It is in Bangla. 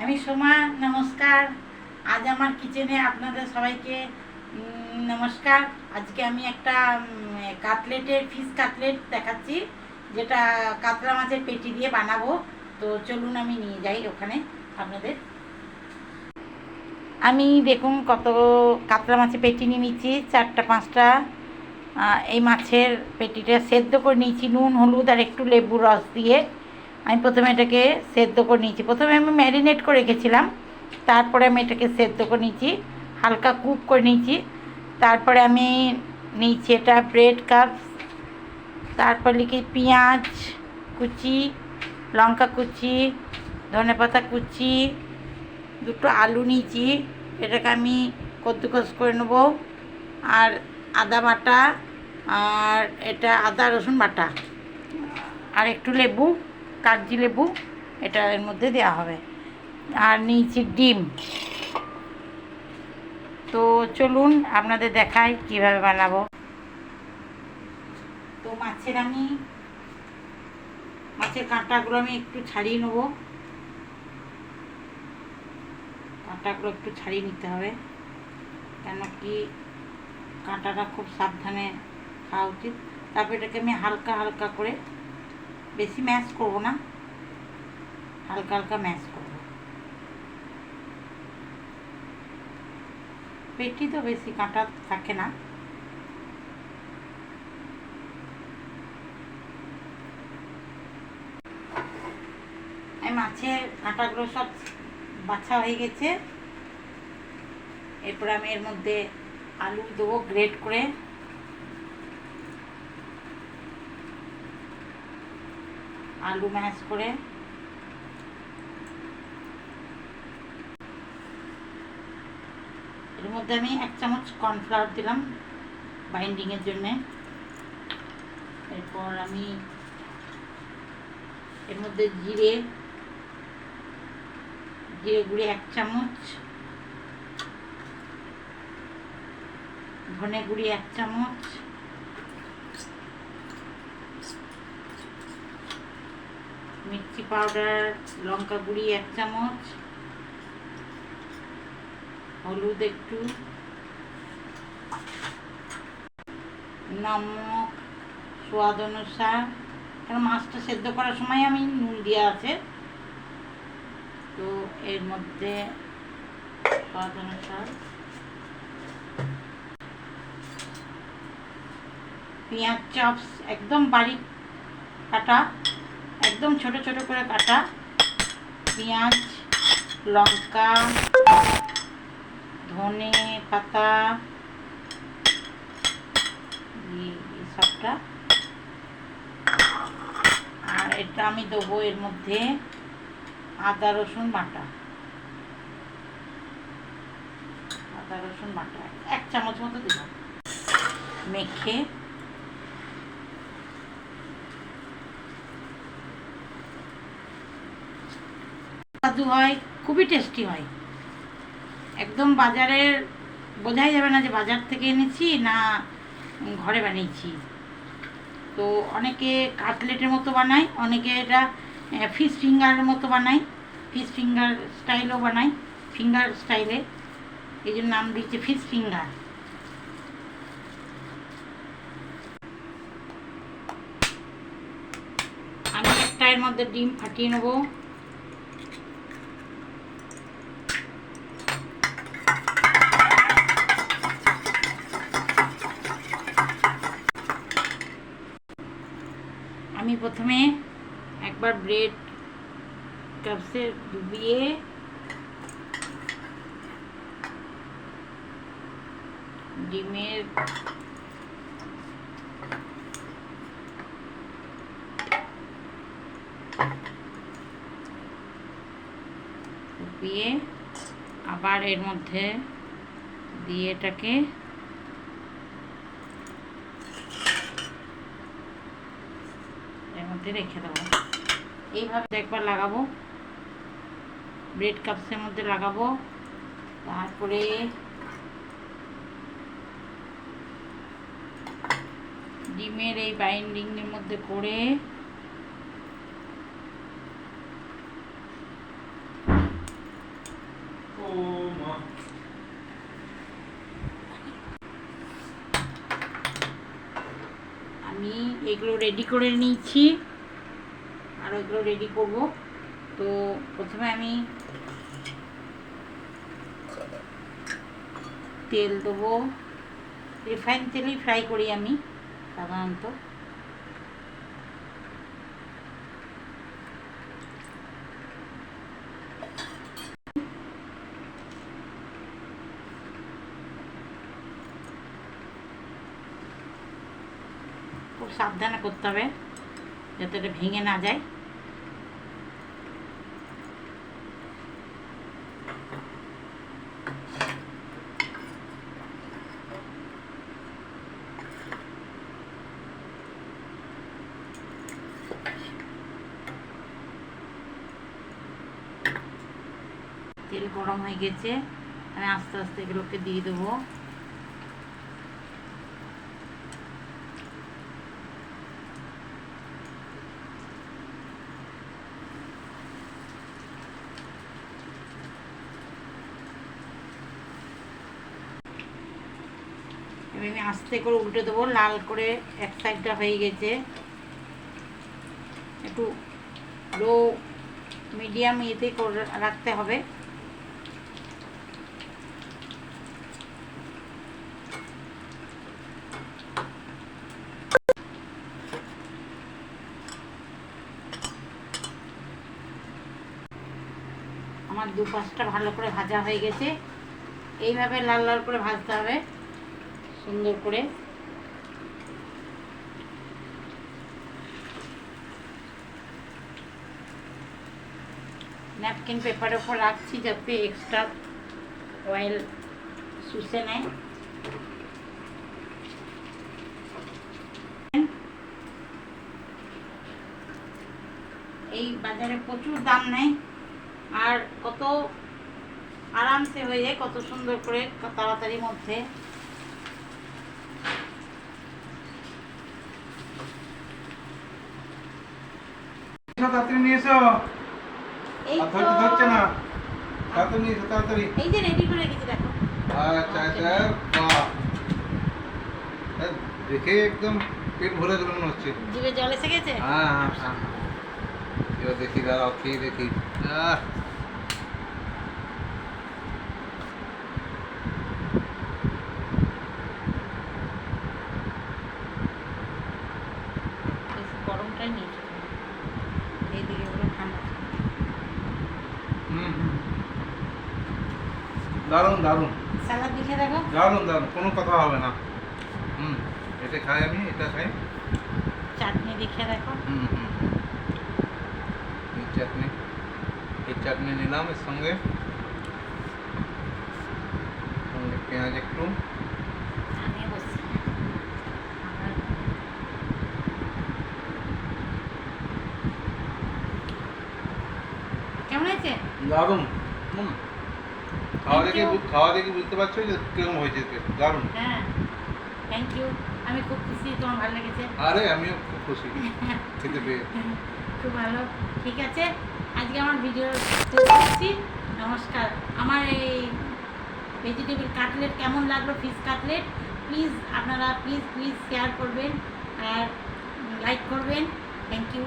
আমি সোমা, নমস্কার। আজ আমার কিচেনে আপনাদের সবাইকে নমস্কার। আজকে আমি একটা ফিশ কাটলেট দেখাচ্ছি, যেটা কাতলা মাছের পেটি দিয়ে বানাবো। তো চলুন আমি নিয়ে যাই ওখানে আপনাদের। আমি দেখুন কত কাতলা মাছের পেটি নিয়ে নিচ্ছি, 4-5টা। এই মাছের পেটিটা সেদ্ধ করে নিয়েছি নুন, হলুদ আর একটু লেবুর রস দিয়ে। আমি প্রথমে এটাকে সেদ্ধ করে নিয়েছি। প্রথমে আমি ম্যারিনেট করে রেখেছিলাম, তারপরে আমি এটাকে সেদ্ধ করে নিয়েছি, হালকা কুক করে নিয়েছি। তারপরে আমি নিয়েছি এটা ব্রেড কাপস, তারপর লিখি পেঁয়াজ কুচি, লঙ্কা কুচি, ধনেপাতা কুচি, দুটো আলু নিয়েছি, এটাকে আমি কদ্দুকস করে নেবো। আর আদা বাটা, আর এটা আদা রসুন বাটা, আর একটু লেবু, কাগজি লেবু, এটা এর মধ্যে দেওয়া হবে। আর নিয়েছি ডিম। তো চলুন আপনাদের দেখাই কিভাবে বানাবো। তো মাছের কাঁটাগুলো আমি একটু ছাড়িয়ে নেবো। কাঁটাগুলো একটু ছাড়িয়ে নিতে হবে, কেন কি কাঁটাটা খুব সাবধানে খাওয়া উচিত। তারপর এটাকে আমি হালকা হালকা করে, বেশি ম্যাশ করবো না, হালকা হালকা ম্যাশ করবো। পেটি তো বেশি কাঁটা থাকে না। মাছের কাঁটাগুলো সব বাছা হয়ে গেছে। এরপর আমি এর মধ্যে আলু দেবো গ্রেট করে। আলু ম্যাশ করে এর মধ্যে আমি 1 চামচ কর্নফ্লাওয়ার দিলাম বাইন্ডিংয়ের জন্যে। এরপর আমি এর মধ্যে জিরে গুঁড়ি 1 চামচ, ধনে গুঁড়ি 1 চামচ, মির্চি পাউডার, লঙ্কা গুঁড়ি 1 চামচ, হলুদ একটু, নমক স্বাদ অনুসার, কারণ মাছটা সেদ্ধ করার সময় আমি নুন দেওয়া আছে। তো এর মধ্যে স্বাদ অনুসার পেঁয়াজ চপস, একদম বারিক কাটা, একদম ছোট ছোট করে কাটা পেঁয়াজ, লঙ্কা, ধনে পাতা, সবটা। আর এটা আমি দেবো এর মধ্যে আদা রসুন বাটা, 1 চামচ মতো দিলাম। মেখে সুস্বাদু হয়, খুবই টেস্টি হয়। একদম বাজারের বোঝাই যাবে না যে বাজার থেকে এনেছি না ঘরে বানিয়েছি। তো অনেকে কাটলেটের মতো বানায়, অনেকে এটা ফিশ ফিঙ্গারের মতো বানায়, ফিশ ফিঙ্গার স্টাইলও বানায়, ফিঙ্গার স্টাইলে, এই জন্য নাম দিচ্ছে ফিশ ফিঙ্গার। আমি একটা এর মধ্যে ডিম ফাটিয়ে নেবো। আমি প্রথমে একবার ব্রেড কাপসে ডুবিয়ে ডিমের ডুবিয়ে আবার এর মধ্যে দিয়ে এটাকে এর মধ্যে রেখে দেবো। এইভাবে একবার লাগাবো, ব্রেড কাপসের মধ্যে লাগাবো। তারপরে ডিমের এই বাইন্ডিংয়ের মধ্যে করে এগুলো রেডি করে নিয়েছি, আর ওইগুলো রেডি করব। তো প্রথমে আমি তেল দেবো, রিফাইন তেলেই ফ্রাই করি আমি সাধারণত। খুব সাবধানে করতে হবে যাতে এটা ভেঙে না যায়। তেল গরম হয়ে গেছে, আমি আস্তে আস্তে এগুলোকে দিয়ে দেবো। এবার আমি আস্তে করে উল্টে দেবো, লাল করে এক সাইডটা হয়ে গেছে। একটু লো মিডিয়াম ইয়েতে করে রাখতে হবে। আমার দুপাশটা ভালো করে ভাজা হয়ে গেছে, এইভাবে লাল লাল করে ভাজতে হবে সুন্দর করে। ন্যাপকিন পেপারের উপর রাখছি যাতে এক্সট্রা অয়েল শুষে নেয়। এই বাজারে প্রচুর দাম নেয়, আর কত আরামসে হয়ে যায়, কত সুন্দর করে তাড়াতাড়ির মধ্যে। তাড়াতাড়ি নিয়ে এসো, এই তো ধরছে না, তাড়াতাড়ি নিয়ে এসো, তাড়াতাড়ি। এই যে রেডি করে রেখেছি দেখো। আচ্ছা আচ্ছা, বাহ, দেখে একদম পেট ভরে গেল মনে হচ্ছে। জিভে জল এসে গেছে। হ্যাঁ হ্যাঁ হ্যাঁ, এবার দেখি, দাঁড়াও খেয়ে দেখি। গরমটাই নেই, এইদিকে গুলো ঠান্ডা। দারুণ দারুণ, স্যালাড দেখে দেখো, দারুণ দারুণ, কোনো কথা হবে না। এটা খাই আমি, এটা খাই। চাটনি দেখে দেখো। এই চাটনি নিলাম, এর সঙ্গে পেঁয়াজ একটু। আমি বসছি, কেমন আছে? দারুণ। খাওয়া দেখে বুঝতে পারছো যে কিরকম হয়েছে, দারুণ। হ্যাঁ, থ্যাংক ইউ, আমি খুব খুশি, তোমার ভালো লেগেছে। আরে আমিও খুব খুশি খেতে পেয়ে। খুব ভালো, ঠিক আছে, আজকে আমার ভিডিও শেষ করছি। নমস্কার। আমার এই ভেজিটেবল কাটলেট কেমন লাগলো, ফিশ কাটলেট, প্লিজ আপনারা প্লিজ শেয়ার করবেন আর লাইক করবেন। Thank you.